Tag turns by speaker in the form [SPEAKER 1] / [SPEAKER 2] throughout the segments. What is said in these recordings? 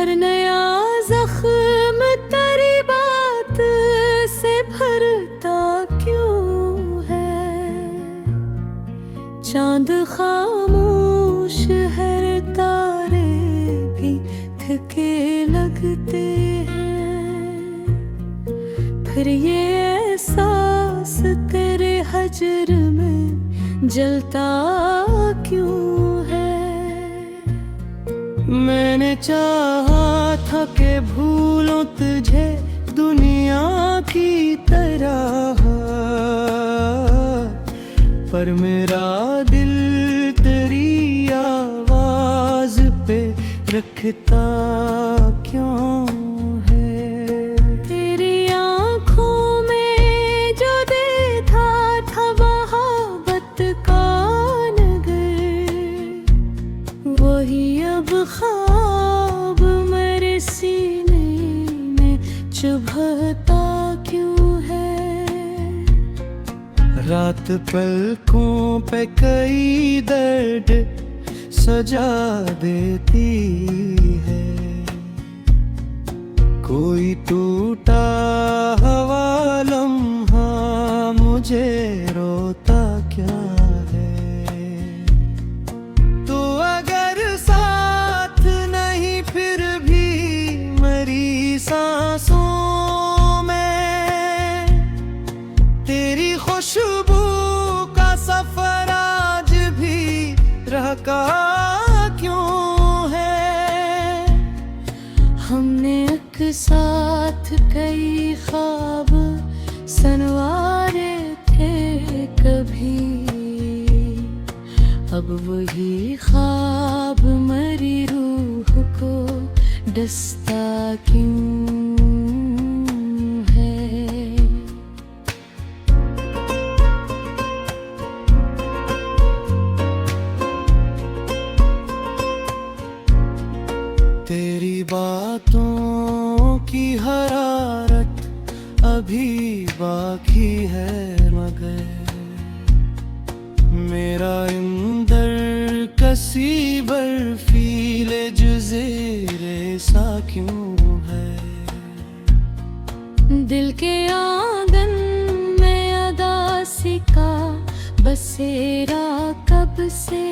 [SPEAKER 1] हर नया जख्म तेरी बात से भरता क्यों है। चांद खामोश है, तारे भी थके लगते हैं। फिर ये एहसास तेरे हजर में जलता क्यों है। मैंने चाहा था कि भूलूं तुझे दुनिया की तरह, पर मेरा दिल तेरी आवाज पे रखता क्यों है। तेरी आँखों में जो देखा था मोहब्बत का नगर, वही अब ख्वाब मेरे सीने में चुभता क्यों है। रात पलकों पे कई दर्द सजा देती है। कोई टूटा हवा लम्हा मुझे रोता क्या है। तो अगर साथ नहीं फिर भी मेरी सांसों में तेरी खुशबू का सफर आज भी रहका क्यों है। हमने एक साथ कई ख्वाब सनवारे थे कभी, अब वही ख्वाब मरी रूह को डसता क्यों है। तेरी बातों की हरारत अभी बाकी है, मगर मेरा इंदर कसी बर्फीले जुज़ेरे सा क्यों है। दिल के आंगन में अदासी का बसेरा कब से,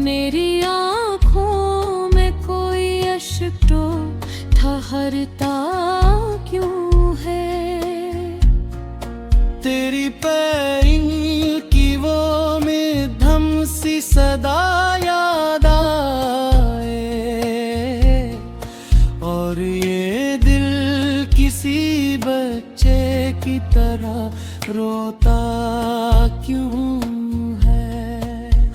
[SPEAKER 1] मेरी आँखों में कोई अश्क ठहरता क्यों है। तेरी पैरिंग की वो मध्यम सी सदा याद आए, और ये दिल किसी बच्चे की तरह रोता क्यों है।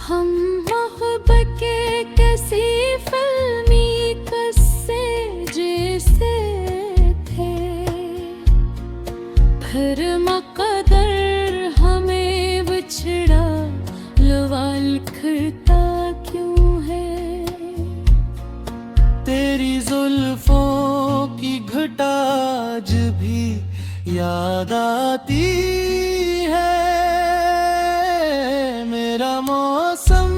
[SPEAKER 1] हम मोहब्बत के किसी फिल्मी किस्से जैसे थे, फिर मकदर हमें बिछड़ा लवाल करता क्यों है। तेरी जुल्फों की घटा आज भी याद आती है। मेरा मौसम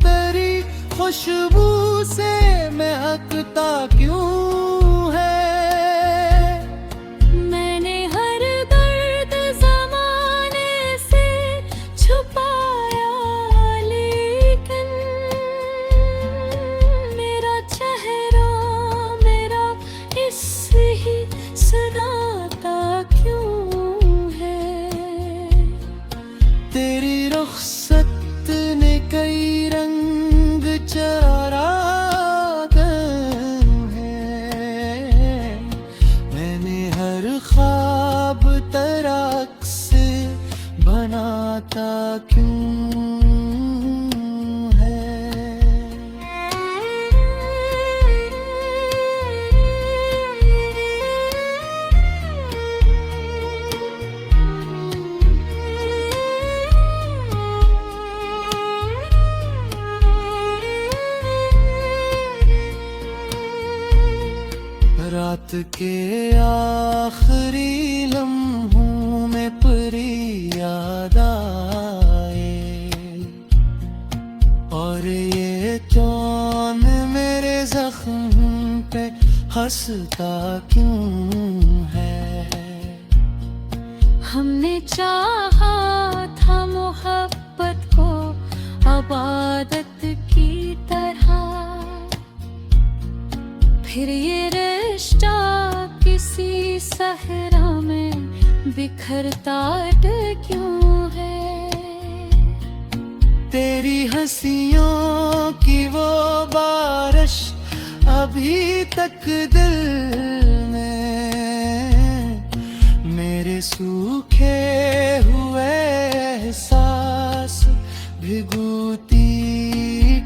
[SPEAKER 1] तेरी खुशबू से महकता क्यों है। मैंने हर दर्द ज़माने से छुपाया, लेकिन मेरा चेहरा मेरा इस ही सदाता क्यों है। तेरी रुखसत ने कई रंग चरा है। मैंने हर ख्वाब तरक से बनाता क्यों है। रात के आखिरी लम्हों में परी याद आए, और ये चाँद में हंसता क्यों है।
[SPEAKER 2] हमने चाहा था मोहब्बत को इबादत की तरह, फिर ये रिश्ता किसी सहरा में बिखरता क्यों है।
[SPEAKER 1] तेरी हंसियों की वो बारिश अभी तक दिल में मेरे सूखे हुए एहसास भिगोती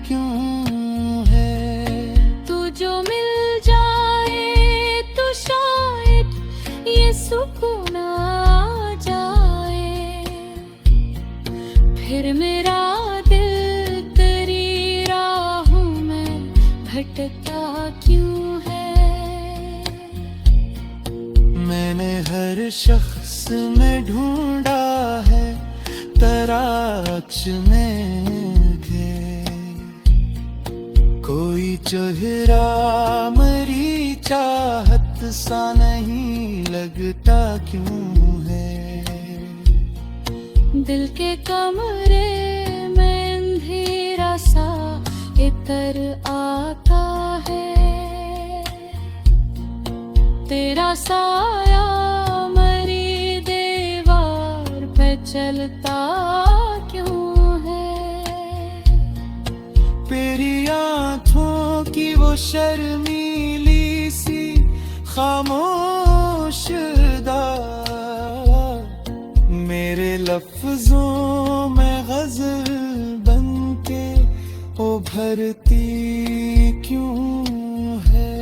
[SPEAKER 1] क्यों है।
[SPEAKER 2] तू जो मिल जाए तो शायद ये सुकून आ जाए, फिर मेरा दिल तेरी राहों में भटकता क्यों है।
[SPEAKER 1] मैंने हर शख्स में ढूंढा है तराश में के, कोई चेहरा मरी चाहत सा नहीं लगता क्यों है।
[SPEAKER 2] दिल के कमरे में अंधेरा सा इतर आता है, तेरा साया मरी दीवार पे चलता क्यों है।
[SPEAKER 1] तेरी आँखों की वो शर्मीली सी खामोश अदा मेरे लफ्जों में गजल बनके उभरती क्यों है।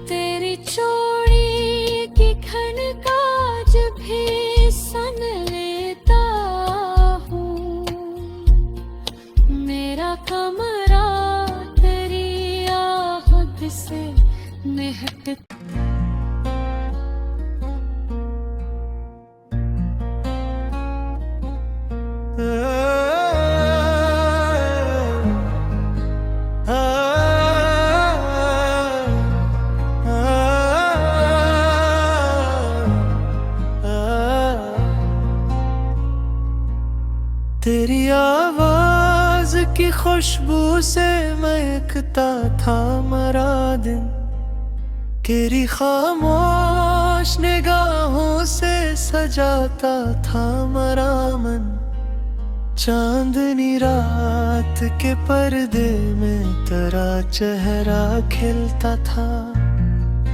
[SPEAKER 2] तेरी चोड़ी की खनकाज भी सन लेता हूँ, मेरा कमरा तेरी आहट से महकता।
[SPEAKER 1] तेरी आवाज की खुशबू से महकता था मरा दिन, तेरी खामोश निगाहों से सजाता था मरा मन। चांदनी रात के पर्दे में तेरा चेहरा खिलता था,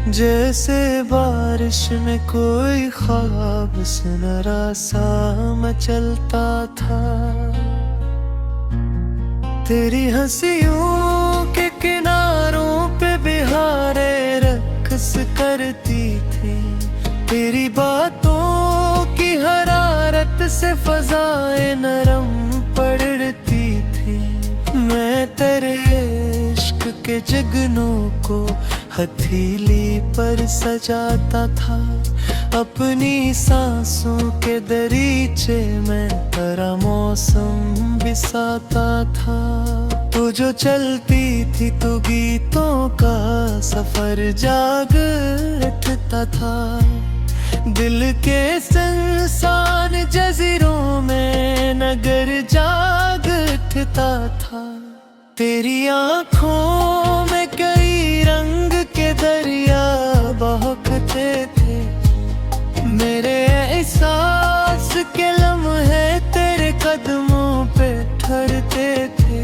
[SPEAKER 1] जैसे बारिश में कोई ख्वाब सुनहरा सा मचलता था। तेरी हंसियों के किनारों पे बिहारें रक्स करती थी, तेरी बातों की हरारत से फजाएं नरम पड़ती थी। मैं तेरे इश्क के जगनों को हथेली पर सजाता था, अपनी सांसों के दरीचे में तेरा मौसम बिसाता था। तू जो चलती थी तो गीतों का सफर जाग उठता था, दिल के संसान जजीरों में नगर जाग उठता था। तेरी आँखों में कई रंग के दरिया बहकते थे, मेरे एहसास के लम्हे तेरे कदमों पे ठहरते थे।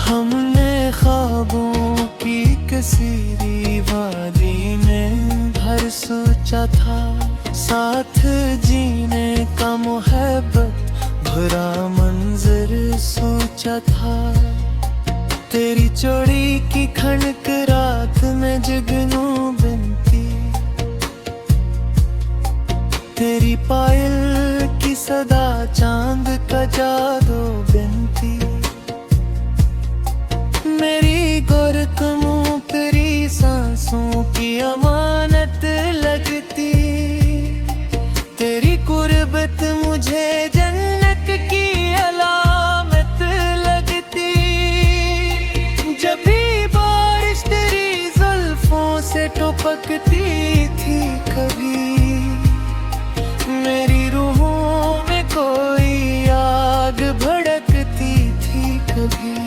[SPEAKER 1] हमने ख्वाबों की कसीरी वादी में भर सोचा था, साथ जीने का मोहब्बत भरा मंजर सोचा था। तेरी चोड़ी की खनक रात में जगनू बनती, तेरी पायल की सदा चांद का जादू बनती। मेरी गोरकमों तेरी सांसों की अमानत लगती, तेरी कुर्बत टपकती थी कभी, मेरी रूहों में कोई आग भड़कती थी कभी।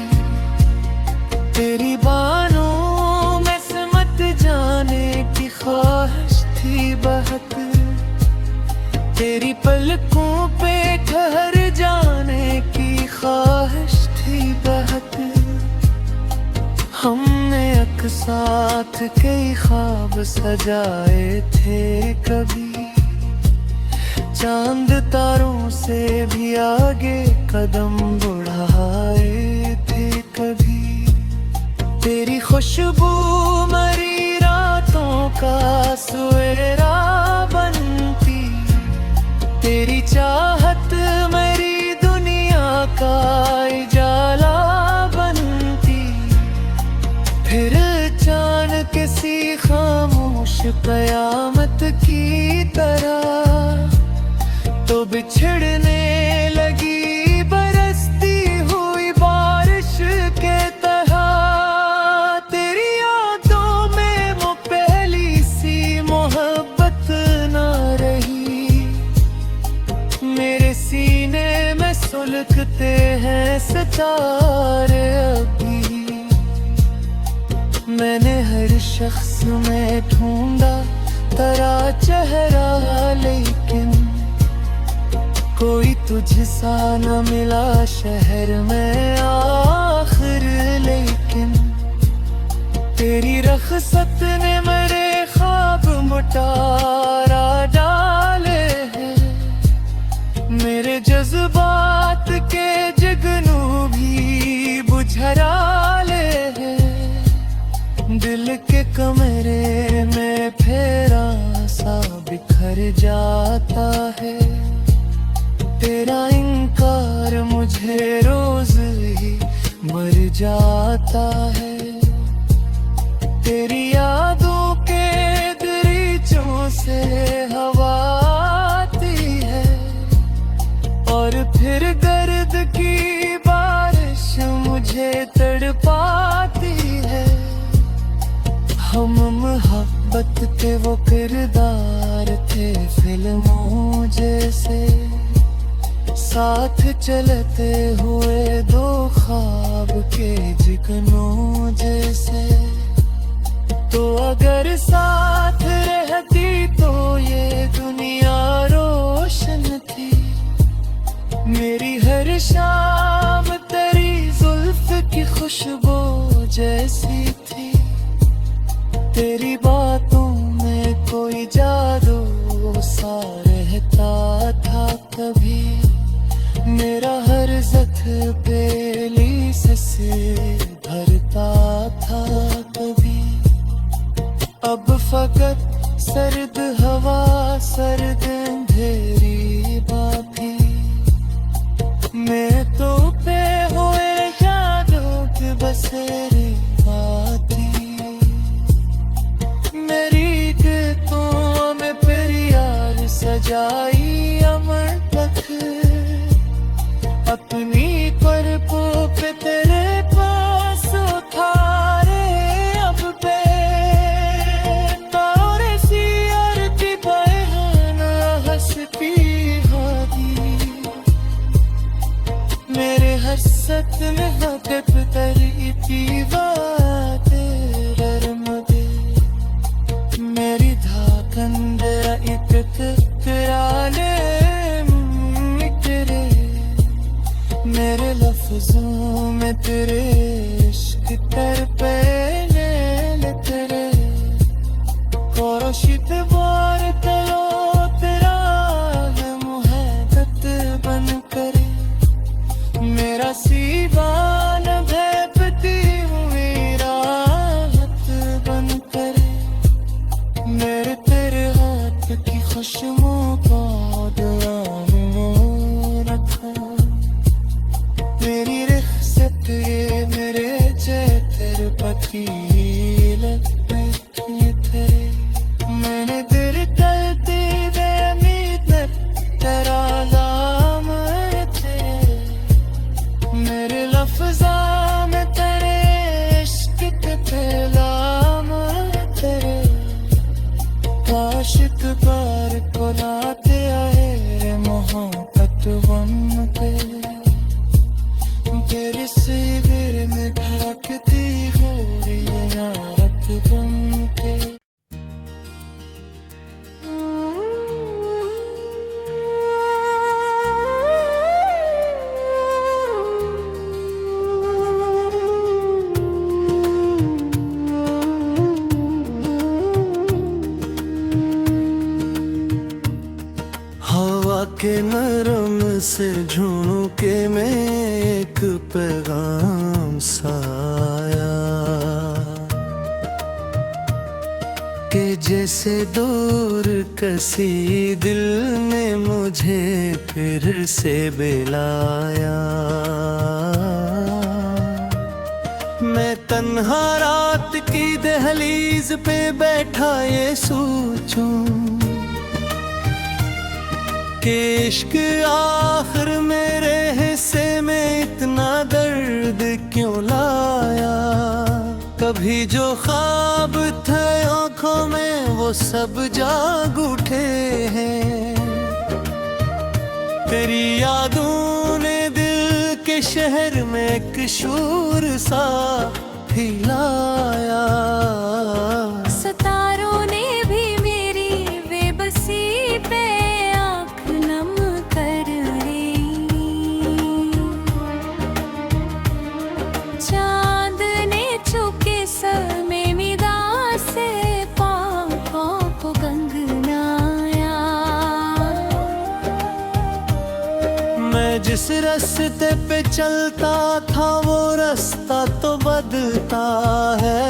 [SPEAKER 1] तेरी बाहों में सिमट जाने की ख्वाहिश थी बहुत, तेरी पलकों पे ठहर जाने की ख्वाहिश थी बहुत। हमने एक साथ कई ख्वाब सजाए थे कभी, चांद तारों से भी आगे कदम बढ़ाए थे कभी। तेरी खुशबू मरी रातों का सवेरा बनती, तेरी चाहत मेरी दुनिया का उजाला बनती। फिर अचानक किसी खामोश कयामत की तरह तो बिछड़ने लगी बरसती हुई बारिश के तरह। तेरी यादों में वो पहली सी मोहब्बत ना रही, मेरे सीने में सुलगते हैं सितारे अभी। मैंने हर शख्स में ढूंढा तेरा चेहरा, लेकिन कोई तुझसा न मिला शहर में आखिर। लेकिन तेरी रख़्सत ने मेरे ख्वाब मुटारा डाले हैं, मेरे जज्बात के जगनू भी बुझराले हैं। दिल के कमरे में फेरा सा बिखर जाता है, तेरा इनकार मुझे रोज ही मर जाता है। तेरी यादों के दरीचों से हवा आती है, और फिर दर्द की बारिश मुझे तड़पाती है। हम मोहब्बत के वो किरदार थे फिल्मों जैसे, साथ चलते हुए दो ख्वाब के जिगनों जैसे। तो अगर साथ रहती तो ये दुनिया रोशन थी, मेरी हर शाम तेरी जुल्फ की खुशबू जैसी थी। तेरी बातों में कोई जादू सा रहता था कभी, मेरा हर जख्म पेली से भरता था कभी। अब फकत सर्द हवा सर्द अंधेरी बाकी, मैं तो पे हुए यादों के बसेरे बाती। मेरी गीतों में फिर यार सजाई अमर तक, अपनी परपों पे तेरे पास उतारे अब पे। तारे सी आरती बहन हंसती होगी, मेरे हसत में हदप तरती बातें ररम दे। मेरी धाकन जरा इकराले तेरे, मेरे लफ्जों में तेरे इश्क तड़पे तेरे। कोशिश बार तलो तेरा मुहब्बत बन करे, मेरा सीवान भेपती हुई राहत बन करे। मेरे तेरे हाथ की खुशबू को दुआओं रखा, मेरी रिख्सत ये मेरे चेतर पति लगते थे। मैंने तेरे चलते बेमीत तेरा नाम थे, मेरे लफ्ज़ा में तेरे इश्क के पैगाम तेरे। आशिक प्यार को लाते आए रे मोहब्बत बन के, तेरे शिविर में भागती हो रही यारत बन के। हवा के नरम से झुमके में एक पैगाम साया, कि जैसे दूर कसी दिल ने मुझे फिर से बुलाया। मैं तन्हा रात की दहलीज पे बैठा ये सोचूं कि इश्क आखिर मेरे हिस्से में इतना दर्द क्यों लाया। कभी जो ख्वाब थे आंखों में वो सब जाग उठे हैं, तेरी यादों ने दिल के शहर में एक शोर सा हिलाया।
[SPEAKER 2] सितारों ने भी मेरी बेबसी पे
[SPEAKER 1] जिस रास्ते पे चलता था वो रास्ता तो बदलता है,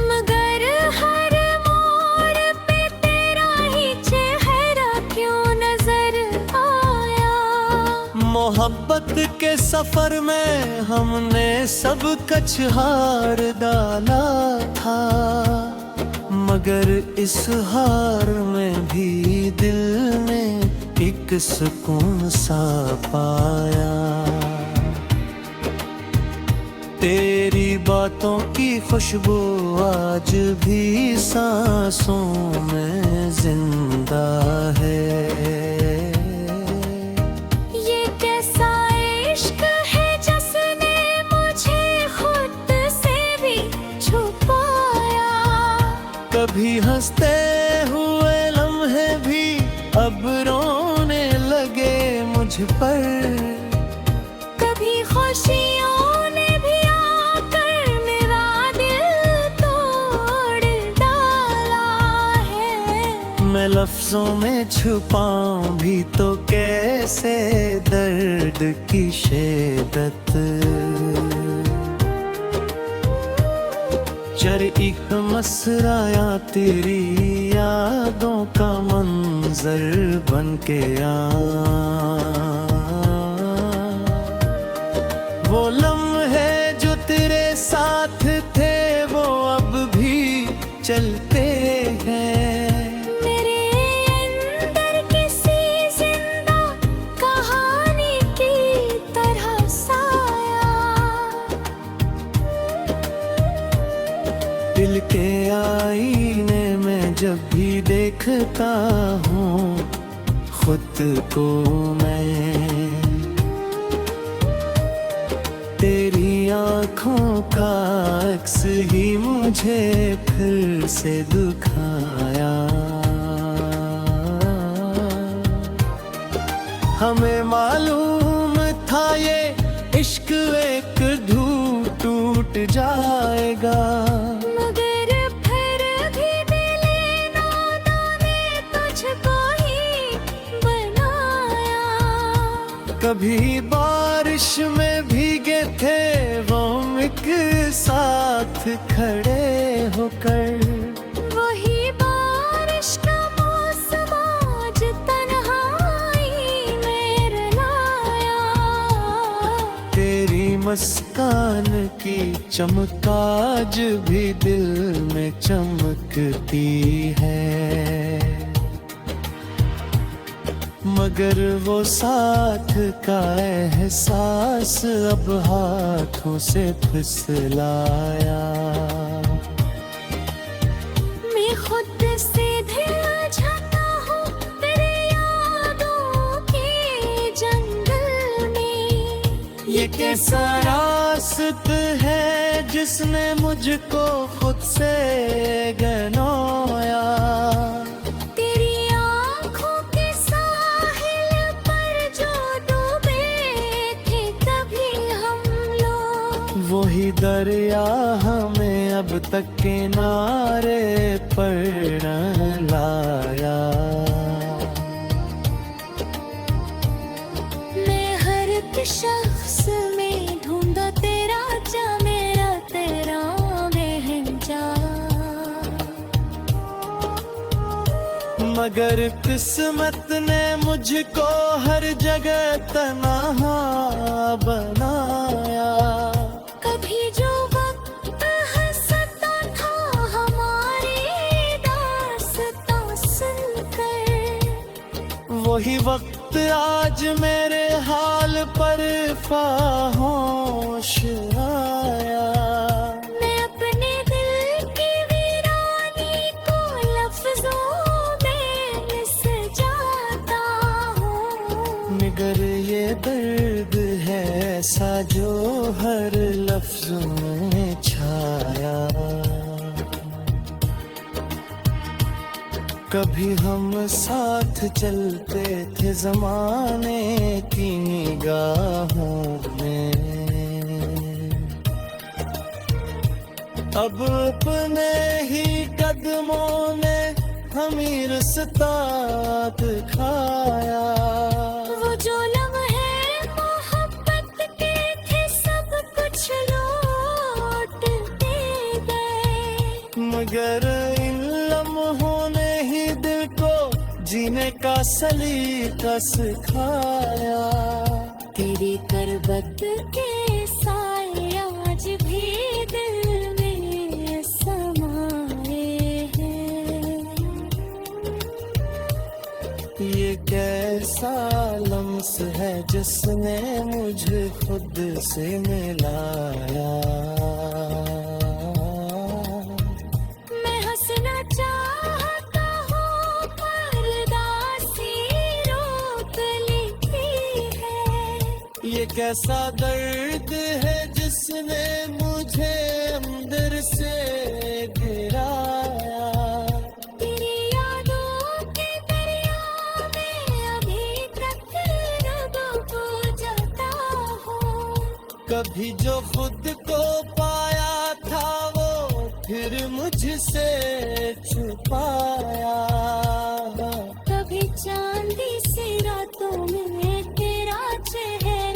[SPEAKER 2] मगर हर मोड़ पे तेरा ही चेहरा क्यों नजर आया।
[SPEAKER 1] मोहब्बत के सफर में हमने सब कुछ हार डाला था, मगर इस हार में भी दिल ने एक सुकून सा पाया। तेरी बातों की खुशबू आज भी सांसों में जिंदा है।
[SPEAKER 2] ये कैसा इश्क है जिसने मुझे खुद से भी छुपाया।
[SPEAKER 1] कभी हंसते हुए लम्हे भी अब रोने लगे मुझ पर,
[SPEAKER 2] कभी खुशियों ने भी आकर मेरा दिल तोड़ डाला है।
[SPEAKER 1] मैं लफ्जों में छुपाऊं भी तो कैसे दर्द की शिद्दत। चर एक मसराया तेरी यादों का मंजर बन के आ, वो लम्हे जो तेरे साथ थे वो अब भी चलते हैं।
[SPEAKER 2] मेरे अंदर किसी जिंदा कहानी की तरह साया,
[SPEAKER 1] दिल के आईने में जब भी देखता हूँ खुद को मैं, तेरी आँखों का अक्स ही मुझे फिर से दिखाया। हमें मालूम था ये इश्क एक धूप टूट जाएगा,
[SPEAKER 2] मगर फिर भी दिले नादा ने तुझको ही बनाया।
[SPEAKER 1] कभी बारिश में भीगे थे वो एक साथ खड़े होकर,
[SPEAKER 2] वही बारिश का मौसम आज तन्हाई में रुलाया।
[SPEAKER 1] तेरी मुस्कान की चमक आज भी दिल में चमकती है, मगर वो साथ का एहसास अब हाथों से फिसलाया।
[SPEAKER 2] मैं खुद
[SPEAKER 1] कैसा रास्त है जिसने मुझको खुद से गनोया।
[SPEAKER 2] तेरी आँखों के साहिल पर जो डूबे थे कभी हम लोग,
[SPEAKER 1] वही दरिया हमें अब तक किनारे पर न लाया।
[SPEAKER 2] मैं हर एक शख्स में ढूंढा तेरा जा, मेरा तेरा महंजा।
[SPEAKER 1] मगर किस्मत ने मुझको हर जगह तन्हा बनाया।
[SPEAKER 2] कभी जो वक्त हंसता था हमारी दास्तां सुनकर,
[SPEAKER 1] वही वक्त आज मेरे हाल पर फाहोश आया।
[SPEAKER 2] मैं अपने दिल की वीरानी को लफ्जों में सजाता हूँ,
[SPEAKER 1] मगर ये दर्द है ऐसा जो हर लफ्जों में छाया। कभी हम साथ चलते थे ज़माने की निगाहों में, अब अपने ही कदमों ने हमें रास्ता दिखाया।
[SPEAKER 2] वो जो लम्हे मोहब्बत के थे सब कुछ लौट दे गए,
[SPEAKER 1] मगर इन लम्हों ने ही दिल को जीने का सलीका सिखाया।
[SPEAKER 2] तेरी करबत के साए आज भी दिल में समाए हैं।
[SPEAKER 1] ये कैसा लम्स है जिसने मुझे खुद से मिलाया।
[SPEAKER 2] मैं हंसना चाहता हूँ पर्दासी रोक लेती है।
[SPEAKER 1] ये कैसा दर्द है जिसने मुझे अंदर से गिराया।
[SPEAKER 2] तेरी यादों के दरिया में अभी तक रब को जाता हूँ,
[SPEAKER 1] कभी जो खुद को पाया था वो फिर मुझसे छुपाया।
[SPEAKER 2] कभी चांदी सी रातों में तेरा चेहरा